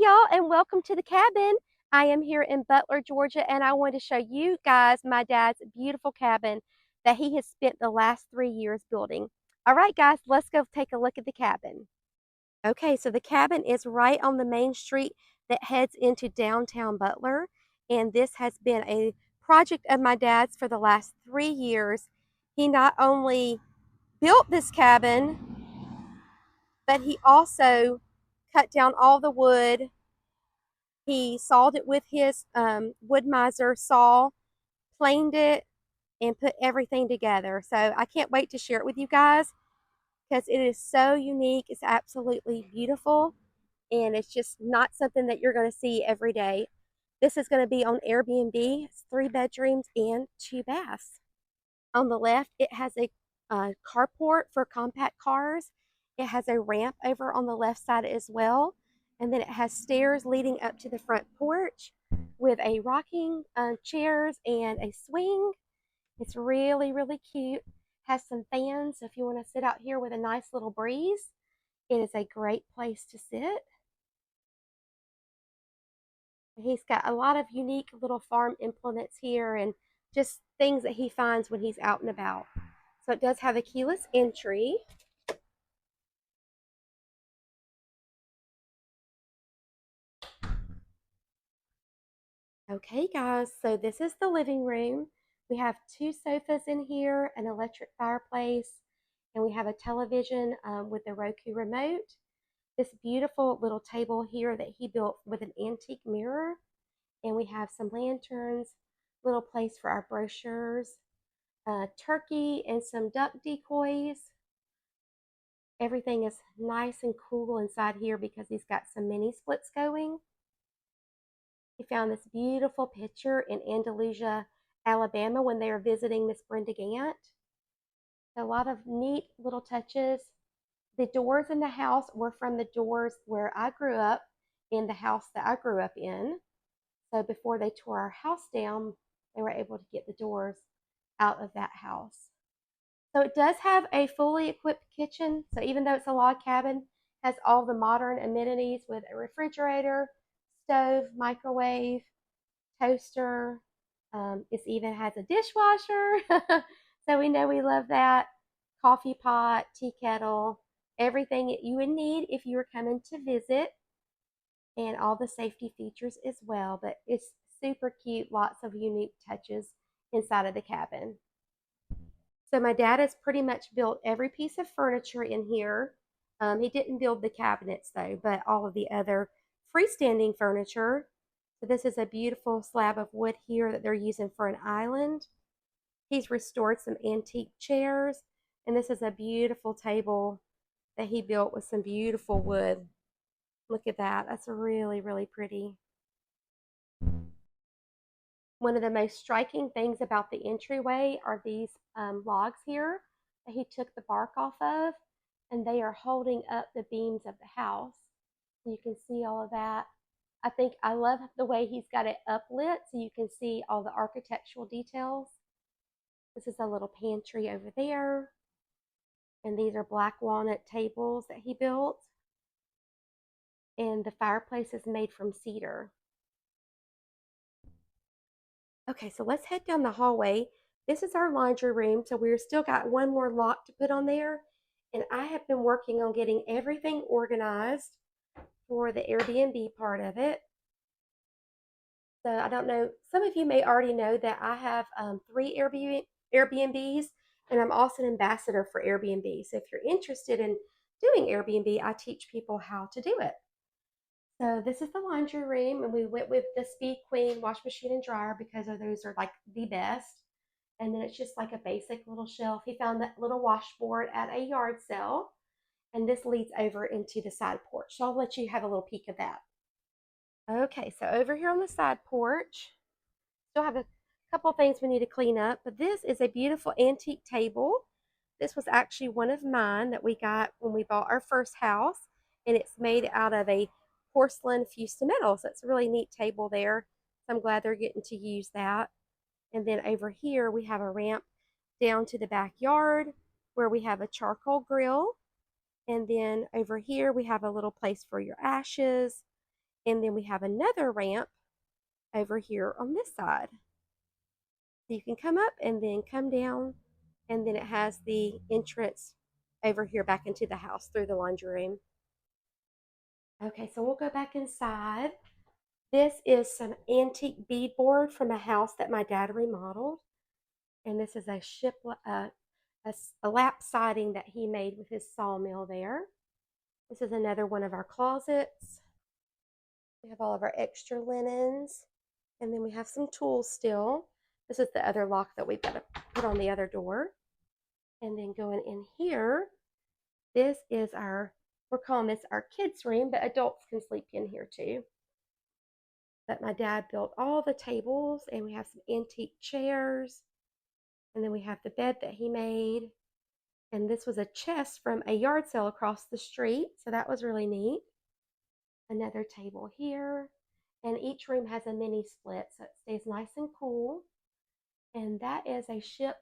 y'all, and welcome to the cabin. I am here in Butler, Georgia, and I want to show you guys my dad's beautiful cabin that he has spent the last 3 years building. All right, guys, let's go take a look at the cabin. Okay, so the cabin is right on the main street that heads into downtown Butler, and this has been a project of my dad's for the last 3 years. He not only built this cabin, but he also cut down all the wood. He sawed it with his wood miser saw, planed it, and put everything together. So I can't wait to share it with you guys because it is so unique. It's absolutely beautiful, and it's just not something that you're going to see every day. This is going to be on Airbnb. It's 3 bedrooms and 2 baths. On the left, it has a carport for compact cars. It has a ramp over on the left side as well. And then it has stairs leading up to the front porch with a rocking chairs and a swing. It's really, really cute. Has some fans, so if you want to sit out here with a nice little breeze, it is a great place to sit. He's got a lot of unique little farm implements here and just things that he finds when he's out and about. So it does have a keyless entry. Okay, guys, so this is the living room. We have 2 sofas in here, an electric fireplace, and we have a television with a Roku remote. This beautiful little table here that he built with an antique mirror. And we have some lanterns, little place for our brochures, turkey, and some duck decoys. Everything is nice and cool inside here because he's got some mini splits going. He found this beautiful picture in Andalusia, Alabama when they were visiting Miss Brenda Gant. A lot of neat little touches. The doors in the house were from the doors where I grew up in the house that I grew up in. So before they tore our house down, they were able to get the doors out of that house. So it does have a fully equipped kitchen. So even though it's a log cabin, it has all the modern amenities with a refrigerator, stove, microwave, toaster. It even has a dishwasher. So we know we love that. Coffee pot, tea kettle, everything that you would need if you were coming to visit, and all the safety features as well. But it's super cute, lots of unique touches inside of the cabin. So my dad has pretty much built every piece of furniture in here. He didn't build the cabinets though, but all of the other freestanding furniture. So this is a beautiful slab of wood here that they're using for an island. He's restored some antique chairs, and this is a beautiful table that he built with some beautiful wood. Look at that. That's really, really pretty. One of the most striking things about the entryway are these logs here that he took the bark off of, and they are holding up the beams of the house. You can see all of that. I love the way he's got it uplit so you can see all the architectural details. This is a little pantry over there, and these are black walnut tables that he built, and the fireplace is made from cedar. Okay, so let's head down the hallway. This is our laundry room, so we're still got one more lock to put on there. And I have been working on getting everything organized for the Airbnb part of it. So I don't know, some of you may already know that I have 3 Airbnbs, and I'm also an ambassador for Airbnb. So if you're interested in doing Airbnb, I teach people how to do it. So this is the laundry room, and we went with the Speed Queen wash machine and dryer because those are like the best. And then it's just like a basic little shelf. He found that little washboard at a yard sale, and this leads over into the side porch. So I'll let you have a little peek of that. Okay, so over here on the side porch, still have a couple things we need to clean up, but this is a beautiful antique table. This was actually one of mine that we got when we bought our first house, and it's made out of a porcelain fused to metal. So it's a really neat table there. So I'm glad they're getting to use that. And then over here we have a ramp down to the backyard where we have a charcoal grill. And then over here we have a little place for your ashes. And then we have another ramp over here on this side. So you can come up and then come down, and then it has the entrance over here back into the house through the laundry room. Okay, so we'll go back inside. This is some antique beadboard from a house that my dad remodeled. And this is a lap siding that he made with his sawmill there. This is another one of our closets. We have all of our extra linens. And then we have some tools still. This is the other lock that we've got to put on the other door. And then going in here, this is we're calling this our kids' room, but adults can sleep in here too. But my dad built all the tables, and we have some antique chairs. And then we have the bed that he made. And this was a chest from a yard sale across the street, so that was really neat. Another table here. And each room has a mini split, so it stays nice and cool. And that is a ship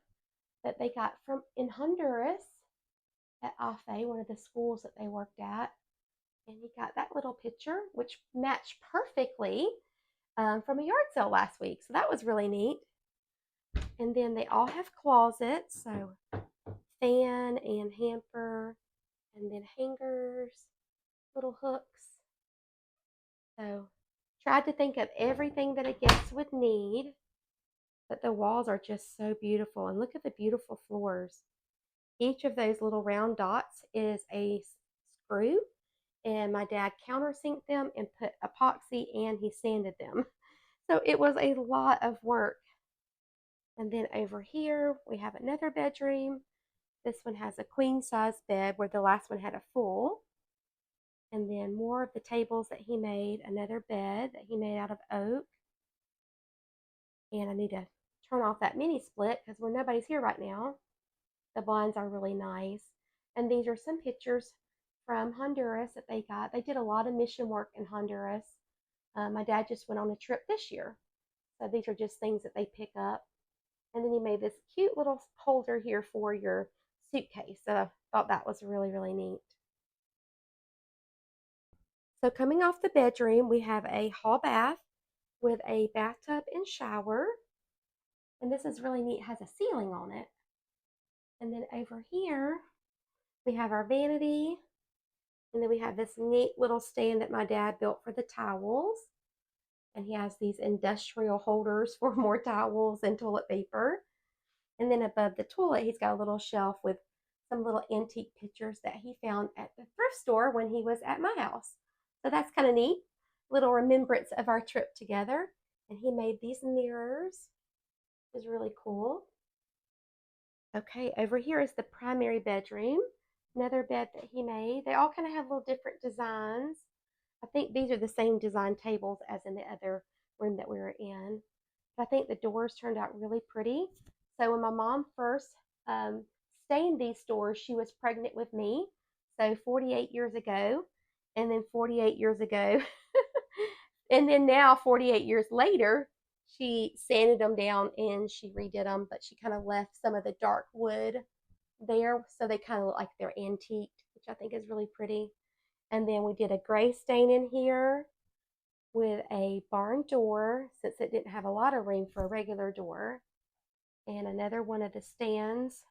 that they got from in Honduras at AFE, one of the schools that they worked at. And he got that little picture, which matched perfectly from a yard sale last week. So that was really neat. And then they all have closets, so fan and hamper, and then hangers, little hooks. So tried to think of everything that a guest would need, but the walls are just so beautiful. And look at the beautiful floors. Each of those little round dots is a screw, and my dad countersinked them and put epoxy, and he sanded them. So it was a lot of work. And then over here we have another bedroom. This one has a queen size bed where the last one had a full. And then more of the tables that he made, another bed that he made out of oak. And I need to turn off that mini split because nobody's here right now. The blinds are really nice. And these are some pictures from Honduras that they got. They did a lot of mission work in Honduras. My dad just went on a trip this year. So these are just things that they pick up. And then he made this cute little holder here for your suitcase. So I thought that was really, really neat. So coming off the bedroom, we have a hall bath with a bathtub and shower. And this is really neat. It has a ceiling on it. And then over here, we have our vanity. And then we have this neat little stand that my dad built for the towels. And he has these industrial holders for more towels and toilet paper. And then above the toilet, he's got a little shelf with some little antique pictures that he found at the thrift store when he was at my house. So that's kind of neat. Little remembrance of our trip together. And he made these mirrors, which is really cool. Okay, over here is the primary bedroom. Another bed that he made. They all kind of have little different designs. I think these are the same design tables as in the other room that we were in. But I think the doors turned out really pretty. So when my mom first stained these doors, she was pregnant with me. So 48 years ago. And then 48 years ago. And then now 48 years later, she sanded them down and she redid them, but she kind of left some of the dark wood there. So they kind of look like they're antiqued, which I think is really pretty. And then we did a gray stain in here with a barn door since it didn't have a lot of room for a regular door. And another one of the stands.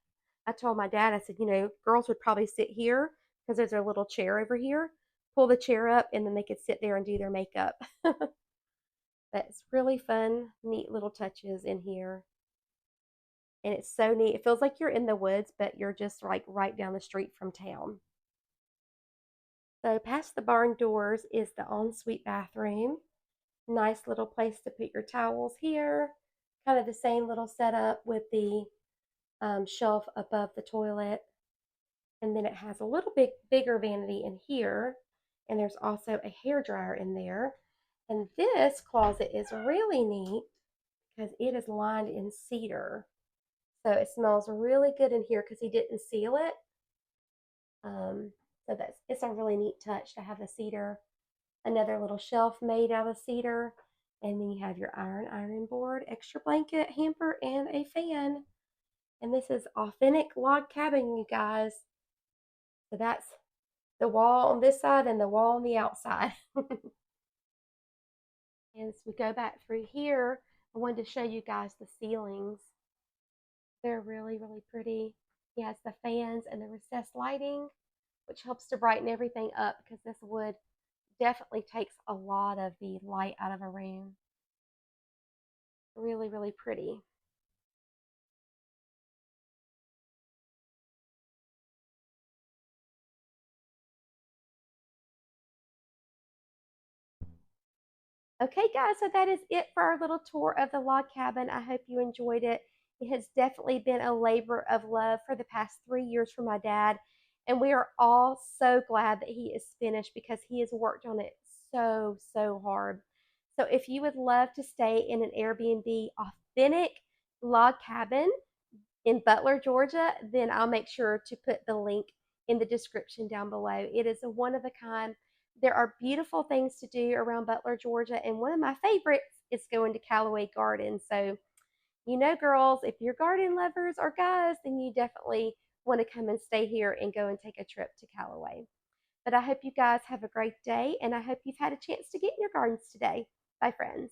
I told my dad, I said, girls would probably sit here because there's a little chair over here. Pull the chair up and then they could sit there and do their makeup. That's really fun, neat little touches in here. And it's so neat. It feels like you're in the woods, but you're just like right down the street from town. So past the barn doors is the ensuite bathroom. Nice little place to put your towels here. Kind of the same little setup with the shelf above the toilet. And then it has a little bigger vanity in here. And there's also a hair dryer in there. And this closet is really neat because it is lined in cedar. So it smells really good in here because he didn't seal it. So it's a really neat touch to have the cedar. Another little shelf made out of cedar. And then you have your iron board, extra blanket, hamper, and a fan. And this is authentic log cabin, you guys. So that's the wall on this side and the wall on the outside. And as we go back through here, I wanted to show you guys the ceilings. They're really, really pretty. He has the fans and the recessed lighting, which helps to brighten everything up because this wood definitely takes a lot of the light out of a room. Really, really pretty. Okay, guys, so that is it for our little tour of the log cabin. I hope you enjoyed it. It has definitely been a labor of love for the past 3 years for my dad, and we are all so glad that he is finished because he has worked on it so, so hard. So if you would love to stay in an Airbnb authentic log cabin in Butler, Georgia, then I'll make sure to put the link in the description down below. It is a one of a kind. There are beautiful things to do around Butler, Georgia, and one of my favorites is going to Callaway Gardens. So, girls, if you're garden lovers or guys, then you definitely want to come and stay here and go and take a trip to Callaway. But I hope you guys have a great day, and I hope you've had a chance to get in your gardens today. Bye, friends.